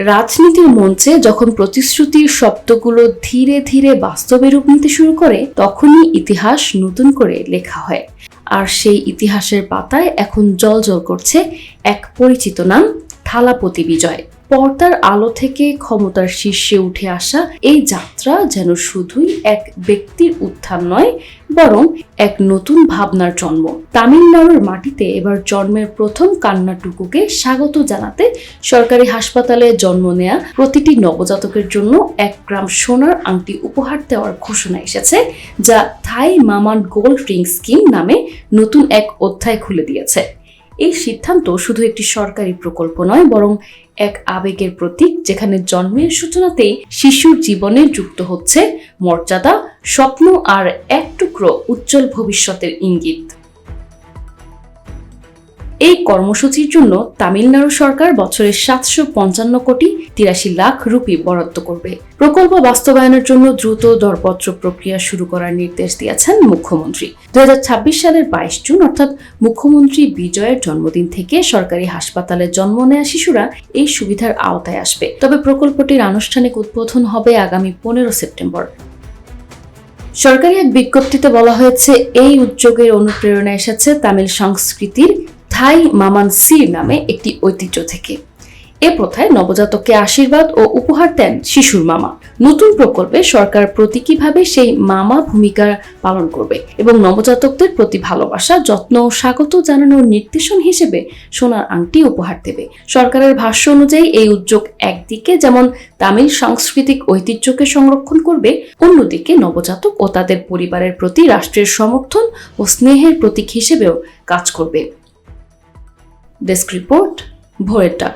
রাজনীতির মঞ্চে যখন প্রতিশ্রুতির শব্দগুলো ধীরে ধীরে বাস্তবে রূপ নিতে শুরু করে, তখনই ইতিহাস নতুন করে লেখা হয়। আর সেই ইতিহাসের পাতায় এখন জ্বলজ্বল করছে এক পরিচিত নাম, থালাপতি বিজয়। পর্দার আলো থেকে ক্ষমতার শীর্ষে উঠে আসা এই যাত্রা যেন শুধুই এক ব্যক্তির উত্থান নয়, বরং এক নতুন ভাবনার জন্ম। তামিলনাড়ুর মাটিতে এবার জন্মের প্রথম কান্নাটুকুকে স্বাগত জানাতে সরকারি হাসপাতালে জন্ম নেয়া প্রতিটি নবজাতকের জন্য 1 গ্রাম সোনার আংটি উপহার দেওয়ার ঘোষণা এসেছে, যা থাই মামান গোল্ড রিং স্কিম নামে নতুন এক অধ্যায় খুলে দিয়েছে। এই সিদ্ধান্ত শুধু একটি সরকারি প্রকল্প নয়, বরং এক আবেগের প্রতীক, যেখানে জন্মের সূচনাতেই শিশুর জীবনে যুক্ত হচ্ছে মর্যাদা, স্বপ্ন আর এক টুকরো উজ্জ্বল ভবিষ্যতের ইঙ্গিত। এই কর্মসূচির জন্য তামিলনাড়ু সরকার বছরে 755 কোটি 83 লাখ রুপি বরাদ্দ করবে। প্রকল্প বাস্তবায়নের জন্য দ্রুত দরপত্র প্রক্রিয়া শুরু করার নির্দেশ দিয়েছেন মুখ্যমন্ত্রী। 2026 সালের 22 জুন অর্থাৎ মুখ্যমন্ত্রী বিজয়ের জন্মদিন থেকে সরকারি হাসপাতালে জন্ম নেয়া শিশুরা এই সুবিধার আওতায় আসবে। তবে প্রকল্পটির আনুষ্ঠানিক উদ্বোধন হবে আগামী 15 সেপ্টেম্বর। সরকারি এক বিজ্ঞপ্তিতে বলা হয়েছে, এই উদ্যোগের অনুপ্রেরণা এসেছে তামিল সংস্কৃতির থাই মামান সির নামে একটি ঐতিহ্য থেকে। এ প্রথায় নবজাতককে আশীর্বাদ ও উপহার দেন শিশুর মামা। নতুন প্রকল্পে সরকার প্রতীকীভাবে সেই মামা ভূমিকা পালন করবে এবং নবজাতকদের প্রতি ভালোবাসা, যত্ন ও স্বাগত জানানোর নির্দেশন হিসেবে সোনার আংটি উপহার দেবে। সরকারের ভাষ্য অনুযায়ী এই উদ্যোগ একদিকে যেমন তামিল সাংস্কৃতিক ঐতিহ্যকে সংরক্ষণ করবে, অন্যদিকে নবজাতক ও তাদের পরিবারের প্রতি রাষ্ট্রের সমর্থন ও স্নেহের প্রতীক হিসেবেও কাজ করবে। ডেস্ক রিপোর্ট, ভোরের ডাক।